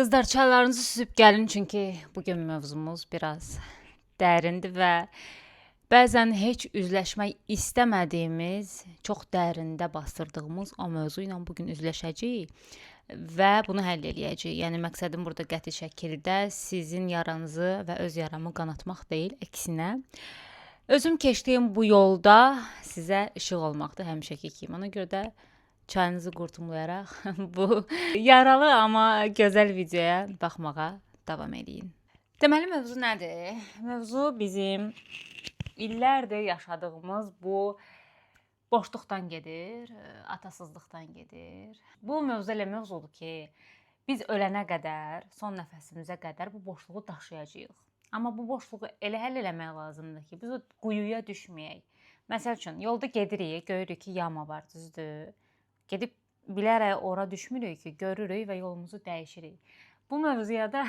Qızlar çaylarınızı süzüb gəlin çünki bugün mövzumuz biraz dərindir və bəzən heç üzləşmək istəmədiyimiz, çox dərində basdırdığımız o mövzu ilə bugün üzləşəcəyik və bunu həll eləyəcəyik. Yəni məqsədim burada qəti şəkildə sizin yaranızı və öz yaramı qanatmaq deyil, əksinə özüm keçdiyim bu yolda sizə işıq olmaqdır həmişəki kimi. Ona görə də çayınızı qurtumlayaraq bu yaralı amma gözəl videoya baxmağa davam edin. Deməli mövzu nədir? Mövzu bizim illərdir yaşadığımız bu boşluqdan gedir, atasızlıqdan gedir. Bu mövzu elə mövzudur ki, biz ölənə qədər, son nəfəsimizə qədər bu boşluğu daşıyacağıq. Amma bu boşluğu elə həll eləmək lazımdır ki, biz o quyuya düşməyək. Məsəl üçün, yolda gedirik, görürük ki, yama var, düzdür? Gedib bilərək ora düşmürük ki, görürük və yolumuzu dəyişirik. Bu mövzuya da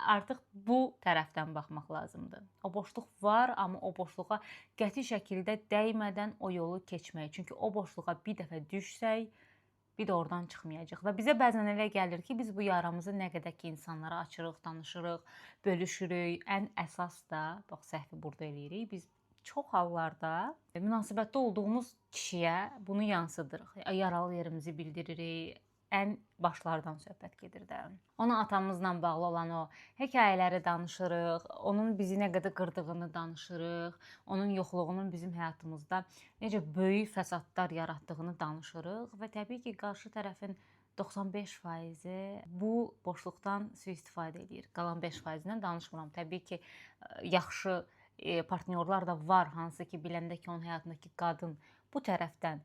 artıq bu tərəfdən baxmaq lazımdır. O boşluq var, amma o boşluğa qəti şəkildə dəymədən o yolu keçmək. Çünki o boşluğa bir dəfə düşsək, bir də oradan çıxmayacaq. Və bizə bəzən elə gəlir ki, biz bu yaramızı nə qədər ki insanlara açırıq, danışırıq, bölüşürük. Ən əsas da, bax səhvi burada eləyirik. Biz çox hallarda münasibətdə olduğumuz kişiyə bunu yansıdırıq. Yaralı yerimizi bildiririk. Ən başlardan söhbət gedir də. Ona atamızla bağlı olan o hekayələri danışırıq. Onun bizi nə qədər qırdığını danışırıq. Onun yoxluğunun bizim həyatımızda necə böyük fəsadlar yaratdığını danışırıq və təbii ki, qarşı tərəfin 95%-i bu boşluqdan sui-istifadə edir. Qalan 5%-dən danışmıram. Təbii ki, yaxşı partnyorlar da var, hansı ki, biləndə ki, onun həyatındakı qadın bu tərəfdən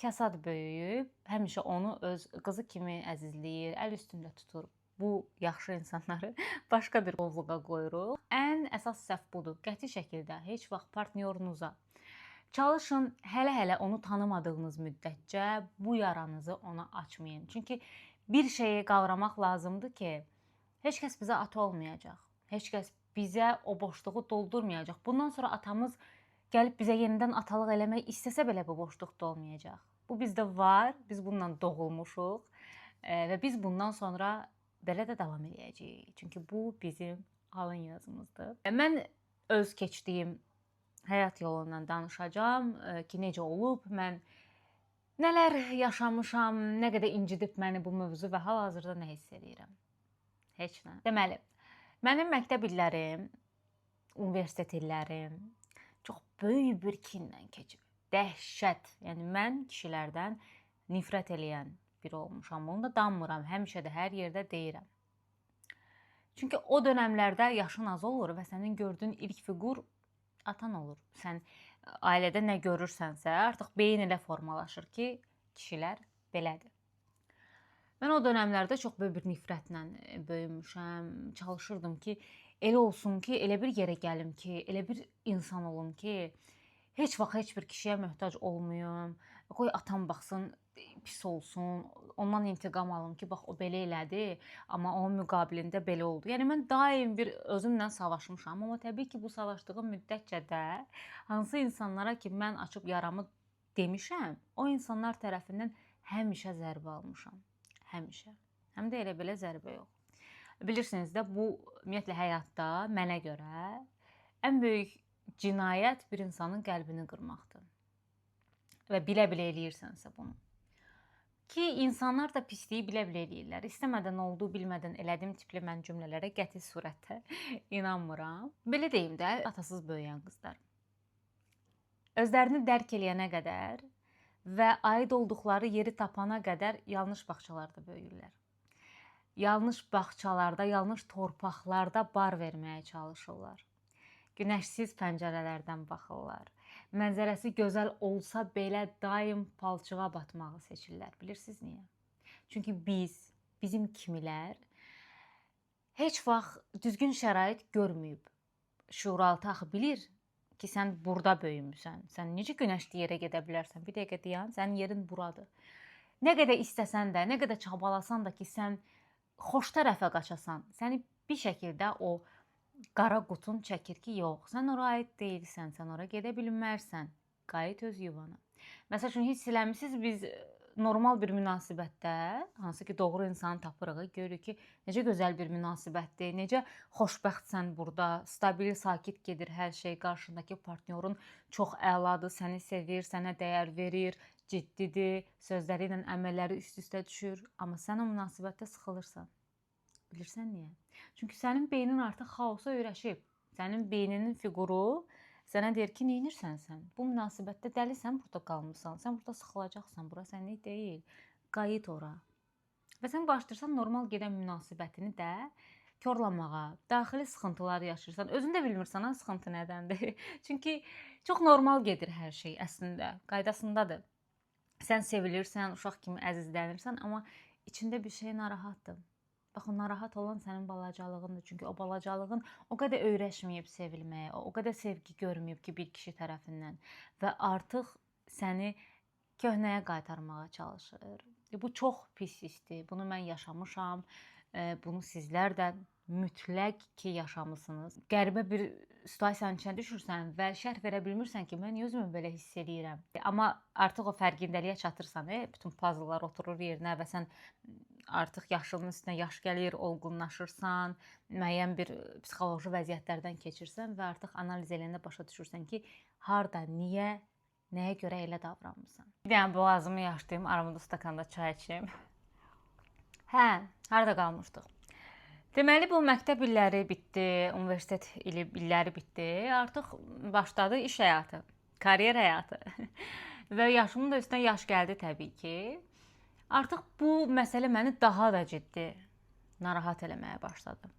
kasad böyüyüb, həmişə onu öz qızı kimi əzizləyir, əl üstündə tutur. Bu yaxşı insanları başqa bir qovluğa qoyuruq. Ən əsas səhv budur. Qəti şəkildə heç vaxt partnyorunuza çalışın, hələ onu tanımadığınız müddətcə bu yaranızı ona açmayın. Çünki bir şeyi qavramaq lazımdır ki, heç kəs bizə ata olmayacaq. Heç kəs bizə o boşluğu doldurmayacaq. Bundan sonra atamız gəlib bizə yenidən atalıq eləmək istəsə belə bu boşluqda olmayacaq. Bu bizdə var, biz bununla doğulmuşuq və biz bundan sonra belə də davam edəcəyik. Çünki bu bizim alın yazımızdır. Mən öz keçdiyim həyat yolundan danışacağam ki, necə olub, mən nələr yaşamışam, nə qədər incidib məni bu mövzu və hal-hazırda nə hiss edirəm. Heç nə. Deməli, mənim məktəb illərim, universitet illərim çox böyük bir kinlə keçib. Dəhşət. Yəni mən kişilərdən nifrət eləyən biri olmuşam. Bunu da danmıram. Həmişə də hər yerdə deyirəm. Çünki o dönəmlərdə yaşın az olur və sənin gördüyün ilk fiqur atan olur. Sən ailədə nə görürsənsə, artıq beyin elə formalaşır ki, kişilər belədir. Mən o dönəmlərdə çox böyük bir nifrətlə böyümüşəm. Çalışırdım ki, elə olsun ki, elə bir yerə gəlim ki, elə bir insan olum ki, heç vaxt heç bir kişiyə möhtac olmayım. Qoy atam baxsın, pis olsun, ondan intiqam alım ki, bax o belə elədi, amma onun müqabilində belə oldu. Yəni mən daim bir özümlə savaşmışam, amma təbii ki, bu savaşdığım müddətcə də hansı insanlara ki, mən açıb yaramı demişəm, o insanlar tərəfindən həmişə zərbə almışam. Həmişə. Həm də elə belə zərbə yox. Bilirsiniz də, bu ümumiyyətlə həyatda mənə görə ən böyük cinayət bir insanın qəlbini qırmaqdır. Və bilə-bilə eləyirsənsə bunu. Ki, insanlar da pisliyi bilə-bilə eləyirlər. İstəmədən oldu, bilmədən elədim tipli mən cümlələrə qəti surətdə inanmıram. Belə deyim də, atasız böyüyən qızlar. Özlərini dərk eləyənə qədər və aid olduqları yeri tapana qədər yanlış bağçalarda böyüyürlər. Yanlış bağçalarda, yanlış torpaqlarda bar verməyə çalışırlar. Günəşsiz pəncərələrdən baxırlar. Mənzərəsi gözəl olsa belə daim palçığa batmağı seçirlər. Bilirsiniz niyə? Çünki bizim kimilər heç vaxt düzgün şərait görməyib. Şuuraltı axı bilir ki, sən burada böyümüsən. Sən necə günəşli yerə gedə bilərsən? Bir dəqiqə dayan, sənin yerin buradır. Nə qədər istəsən də, nə qədər çabalasan da ki, sən xoş tərəfə qaçasan, səni bir şəkildə o qara qutun çəkir ki, yox, sən ora aid deyilsən, sən ora gedə bilmərsən, qayıt öz yuvana. Məsəl üçün, hiss eləmişsiniz, biz normal bir münasibətdə, hansı ki, doğru insanı tapırıq, görürük ki, necə gözəl bir münasibətdir, necə xoşbəxtsən burada, stabil, sakit gedir hər şey, qarşındakı partnyorun çox əladır, səni sevir, sənə dəyər verir, ciddidir, sözləri ilə əməlləri üst-üstə düşür, amma sən o münasibətdə sıxılırsan. Bilirsən niyə? Çünki sənin beynin artıq xaosa öyrəşib. Sənin beyninin fiquru sənə deyir ki, neynirsən sən? Bu münasibətdə dəlisən, burada qalmısan. Sən burada sıxılacaqsan, bura sənlik deyil. Qayıt ora. Və sən başlayırsan normal gedən münasibətini də korlamağa, daxili sıxıntılar yaşayırsan. Özün də bilmirsən ha sıxıntı nədəndir. Çünki çox normal gedir hər şey əslində, qaydasındadır. Sən sevilirsən, uşaq kimi əzizlənirsən, amma içində bir şey narahatdır. Bax, o narahat olan sənin balacalığındır. Çünki o balacalığın o qədər öyrəşməyib sevilməyə, o qədər sevgi görməyib ki, bir kişi tərəfindən və artıq səni köhnəyə qaytarmağa çalışır. Bu çox pis hissdir. Bunu mən yaşamışam. Bunu sizlər də mütləq ki, yaşamısınız. Qəribə bir situasiyanın içinə düşürsən və şərh verə bilmirsən ki, mən niyə özümü belə hiss eləyirəm. Amma artıq o fərqindəliyə çatırsan, bütün puzzlelar oturur yerinə və sən artıq yaşının üstünə yaş gəlir, olğunlaşırsan, müəyyən bir psixoloji vəziyyətlərdən keçirsən və artıq analiz edəndə başa düşürsən ki, harda, niyə, nəyə görə elə davranmısan. Bir dənə boğazımı yaşlayım, aramda stakanda çay içim. Harda qalmışdıq? Deməli, bu məktəb illəri bitdi, universitet illəri bitdi. Artıq başladı iş həyatı, karyer həyatı. Və yaşımın da üstünə yaş gəldi təbii ki. Artıq bu məsələ məni daha da ciddi narahat eləməyə başladı.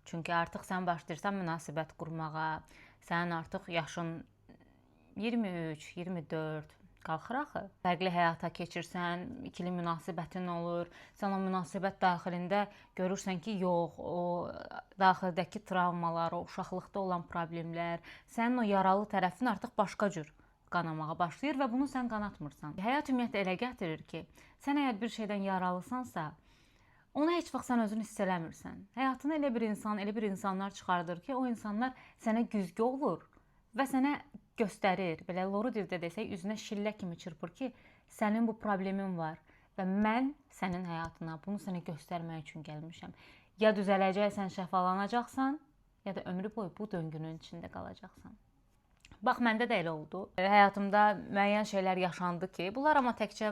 Çünki artıq sən başlayırsan münasibət qurmağa, sənin artıq yaşın 23, 24 qalxır axı. Fərqli həyata keçirsən, ikili münasibətin olur. Sən o münasibət daxilində görürsən ki, yox, o daxildəki travmalar, o uşaqlıqda olan problemlər, sənin o yaralı tərəfin artıq başqa cür qanamağa başlayır və bunu sən qanatmırsan. Həyat ümumiyyətlə elə gətirir ki, sən əgər bir şeydən yaralısansa, onu heç vaxt sən özün hiss eləmirsən. Həyatına elə bir insanlar çıxardır ki, o insanlar sənə güzgü olur və sənə göstərir, belə loru dildə desək, üzünə şillə kimi çırpır ki, sənin bu problemin var və mən sənin həyatına bunu sənə göstərmək üçün gəlmişəm. Ya düzələcəksən, şəfalanacaqsan, ya da ömrü boyu bu döngünün içində qalacaqsan. Bax, məndə də elə oldu. Həyatımda müəyyən şeylər yaşandı ki, bunlar amma təkcə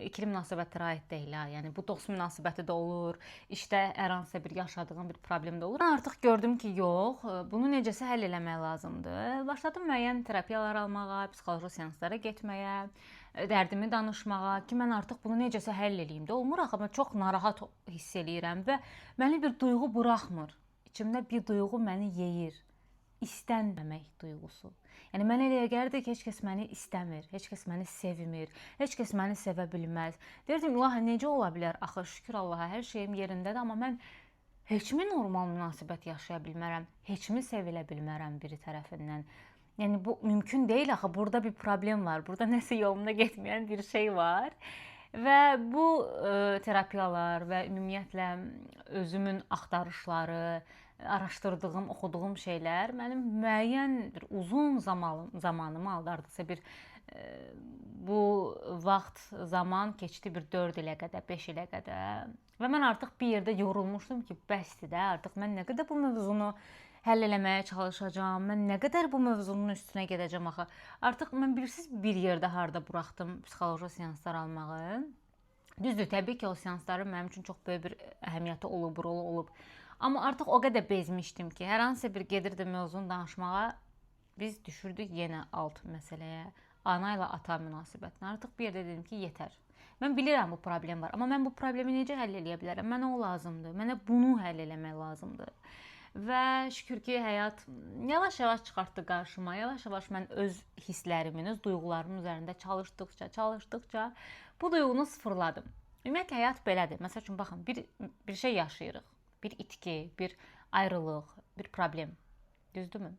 ikili münasibətlərə aid deyil. Yəni bu dost münasibəti də olur, işdə hər hansısa bir yaşadığım bir problem də olur. Mən artıq gördüm ki, yox, bunu necəsə həll eləmək lazımdır. Başladım müəyyən terapiyalar almağa, psixoloji seanslara getməyə, dərdimi danışmağa ki, mən artıq bunu necəsə həll eləyim də. Olmur axı, mən çox narahat hiss eləyirəm və məni bir duyğu buraxmır. İçimdə bir duyğu məni yeyir. İstənməmək duyğusu. Yəni mənə elə gəlirdi ki, heç kəs məni istəmir, heç kəs məni sevmir, heç kəs məni sevə bilməz. Deyirdim, ilahi, necə ola bilər? Axı şükür Allaha, hər şeyim yerindədir, amma mən heç mi normal münasibət yaşaya bilmərəm, heç mi sevilə bilmərəm biri tərəfindən? Yəni bu mümkün deyil axı, burada bir problem var, burada nəsə yolunda getməyən bir şey var. Və bu terapiyalar və ümumiyyətlə özümün axtarışları, araşdırdığım, oxuduğum şeylər mənim müəyyən bir uzun zamanımı aldı. Hardasa bir bu vaxt zaman keçdi bir 4 ilə qədər, 5 ilə qədər. Və mən artıq bir yerdə yorulmuşdum ki, bəsdir də, artıq mən nə qədər bu mövzunu həll eləməyə çalışacağam, mən nə qədər bu mövzunun üstünə gedəcəm axı. Artıq mən bilirsiniz bir yerdə harda buraxdım psixoloji seanslar almağı. Düzdür, təbii ki, o seansların mənim üçün çox böyük bir əhəmiyyəti olub, rolu olub. Amma artıq o qədər bezmişdim ki, hər hansı bir gedirdim mövzunu danışmağa, biz düşürdük yenə alt məsələyə, ana ilə ata münasibətinə. Artıq bir yerdə dedim ki, yetər. Mən bilirəm bu problem var, amma mən bu problemi necə həll edə bilərəm? Mənə o lazımdır, mənə bunu həll eləmək lazımdır. Və şükür ki, həyat yavaş-yavaş çıxartdı qarşıma. Yavaş-yavaş mən öz hisslərimin, öz duyğularımın üzərində çalışdıqca bu duyğunu sıfırladım. Ümumiyyətlə həyat belədir. Məsəl üçün baxın, bir şey yaşayırıq. Bir itki, bir ayrılıq, bir problem. Düzdürmü?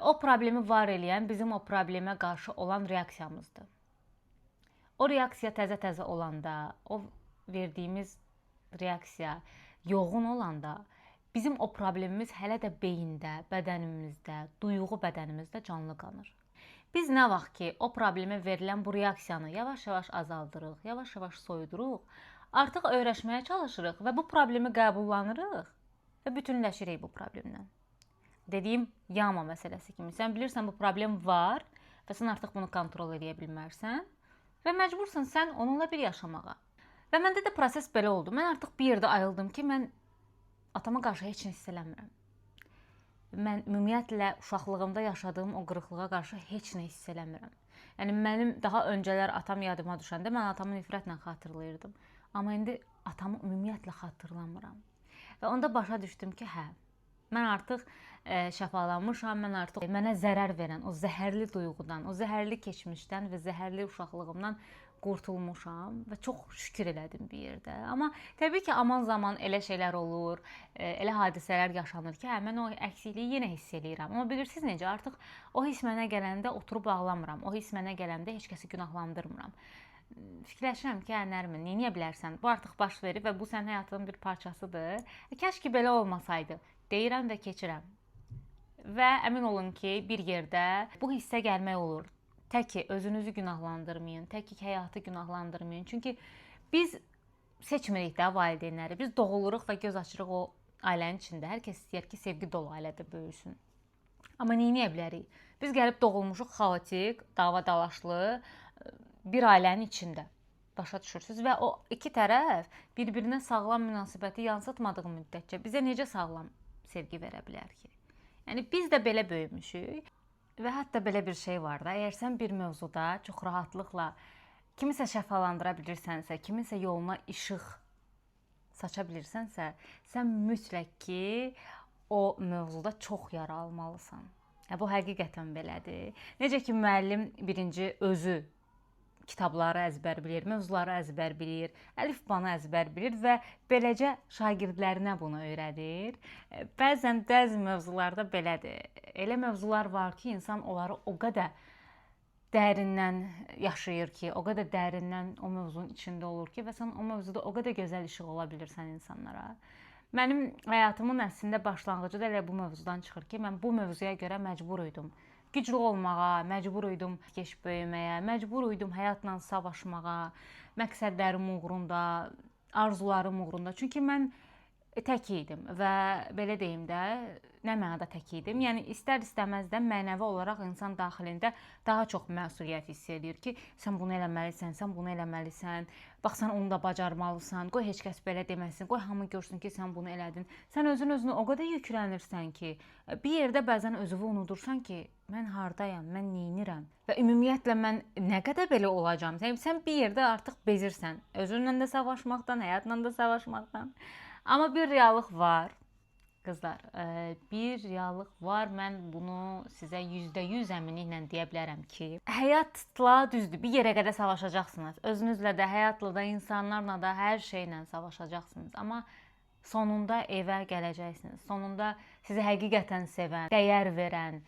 O problemi var eləyən bizim o problemə qarşı olan reaksiyamızdır. O reaksiya təzə-təzə olanda, o verdiyimiz reaksiya yoğun olanda bizim o problemimiz hələ də beyində, bədənimizdə, duyğu bədənimizdə canlı qanır. Biz nə vaxt ki, o problemə verilən bu reaksiyanı yavaş-yavaş azaldırıq, yavaş-yavaş soyuduruq, artıq öyrəşməyə çalışırıq və bu problemi qəbullanırıq və bütünləşirik bu problemlə. Dediyim yama məsələsi kimi. Sən bilirsən bu problem var və sən artıq bunu kontrol edə bilmərsən və məcbursan sən onunla bir yaşamağa. Və məndə də proses belə oldu. Mən artıq bir yerdə ayıldım ki, mən atama qarşı heç nə hiss eləmirəm. Mən ümumiyyətlə uşaqlığımda yaşadığım o qırıqlığa qarşı heç nə hiss eləmirəm. Yəni mənim daha öncələr atam yadıma düşəndə mən atamı nifrətlə xatırlayırdım. Amma indi atamı ümumiyyətlə xatırlamıram. Və onda başa düşdüm ki, hə, mən artıq şəfalanmışam, mən artıq mənə zərər verən o zəhərli duyğudan, o zəhərli keçmişdən və zəhərli uşaqlığımdan qurtulmuşam və çox şükür elədim bir yerdə. Amma təbii ki, aman zaman elə şeylər olur, elə hadisələr yaşanır ki, hə, mən o əksikliyi yenə hiss eləyirəm. Amma bilirsiniz necə? Artıq o hiss mənə gələndə oturub ağlamıram. O hiss mənə gələndə heç kəsi günahlandırmıram. Fikirləşirəm ki, Nərmin, neyə bilərsən? Bu artıq baş verib və bu sənin həyatının bir parçasıdır. Kəş ki, belə olmasaydı, deyirəm və keçirəm. Və əmin olun ki, bir yerdə bu hissə gəlmək olur. Tək ki, özünüzü günahlandırmayın, tək ki, həyatı günahlandırmayın. Çünki biz seçmirik də valideynləri. Biz doğuluruq və göz açırıq o ailənin içində. Hər kəs istəyir ki, sevgi dolu ailədə böyüsün. Amma neyə bilərik? Biz gəlib doğulmuşuq xaotik, dava-dalaşlı bir ailənin içində. Başa düşürsünüz? Və o iki tərəf bir-birinə sağlam münasibəti yansıtmadığı müddətcə bizə necə sağlam sevgi verə bilər ki? Yəni biz də belə böyümüşük və hətta belə bir şey var da, əgər sən bir mövzuda çox rahatlıqla kimisə şəfalandıra bilirsənsə, kiminsə yoluna işıq saça bilirsənsə, sən mütləq ki, o mövzuda çox yara almalısan. Bu həqiqətən belədir. Necə ki, müəllim birinci özü kitabları əzbər bilir, mövzuları əzbər bilir, əlifbanı əzbər bilir və beləcə şagirdlərinə bunu öyrədir. Bəzən bəzi mövzularda belədir. Elə mövzular var ki, insan onları o qədər dərindən yaşayır ki, o qədər dərindən o mövzunun içində olur ki və sən o mövzuda o qədər gözəl işıq ola bilirsən insanlara. Mənim həyatımın əslində başlanğıcı da elə bu mövzudan çıxır ki, mən bu mövzuya görə məcbur idim. Güclü olmağa, məcbur idim keş böyüməyə, məcbur idim həyatla savaşmağa, məqsədlərim uğrunda, arzularım uğrunda. Çünki mən tək idim və belə deyim də, nə mənada tək idim? Yəni istər-istəməz də mənəvi olaraq insan daxilində daha çox məsuliyyət hiss edir ki, sən bunu eləməlisən, sən bunu eləməlisən. Bax sən onu da bacarmalısan. Qoy heç kəs belə deməsin. Qoy hamı görsün ki, sən bunu elədin. Sən özünə o qədər yüklənirsən ki, bir yerdə bəzən özünü unudursan ki, mən hardayam, mən neynirəm və ümumiyyətlə mən nə qədər belə olacağam. Sən bir yerdə artıq bezirsən. Özünlə də savaşmaqdan, həyatla da savaşmaqdan. Amma bir reallıq var, qızlar, bir reallıq var. Mən bunu sizə %100 əminliklə deyə bilərəm ki, həyatla düzdür, bir yerə qədər savaşacaqsınız. Özünüzlə də, həyatla da, insanlarla da, hər şeylə savaşacaqsınız. Amma sonunda evə gələcəksiniz. Sonunda sizi həqiqətən sevən, dəyər verən,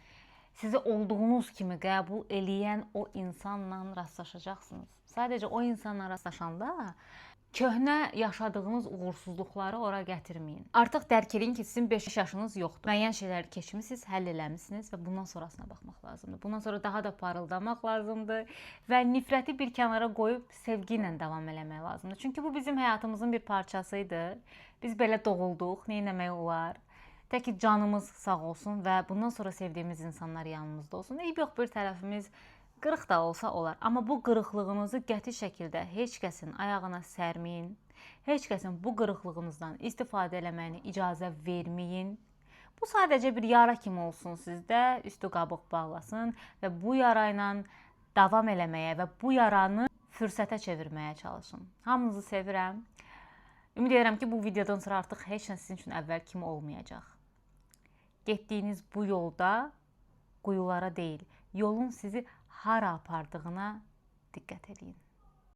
sizi olduğunuz kimi qəbul eləyən o insanla rastlaşacaqsınız. Sadəcə o insanla rastlaşanda köhnə yaşadığınız uğursuzluqları ora gətirməyin. Artıq dərk edin ki, sizin 5 yaşınız yoxdur. Müəyyən şeyləri keçmisiniz, həll eləmisiniz və bundan sonrasına baxmaq lazımdır. Bundan sonra daha da parıldamaq lazımdır və nifrəti bir kənara qoyub sevgi ilə davam eləmək lazımdır. Çünki bu bizim həyatımızın bir parçasıydı. Biz belə doğulduq, nə etmək olar? Tək ki, canımız sağ olsun və bundan sonra sevdiyimiz insanlar yanımızda olsun. Eyb yox, bir tərəfimiz qırıq da olsa olar. Amma bu qırıqlığınızı qəti şəkildə heç kəsin ayağına sərməyin. Heç kəsin bu qırıqlığınızdan istifadə eləməyinə icazə verməyin. Bu sadəcə bir yara kimi olsun sizdə, üstü qabıq bağlasın və bu yara ilə davam eləməyə və bu yaranı fürsətə çevirməyə çalışın. Hamınızı sevirəm. Ümid edirəm ki, bu videodan sonra artıq heç nə sizin üçün əvvəl kimi olmayacaq. Getdiyiniz bu yolda quyulara deyil, yolun sizi hara apardığına diqqət edin.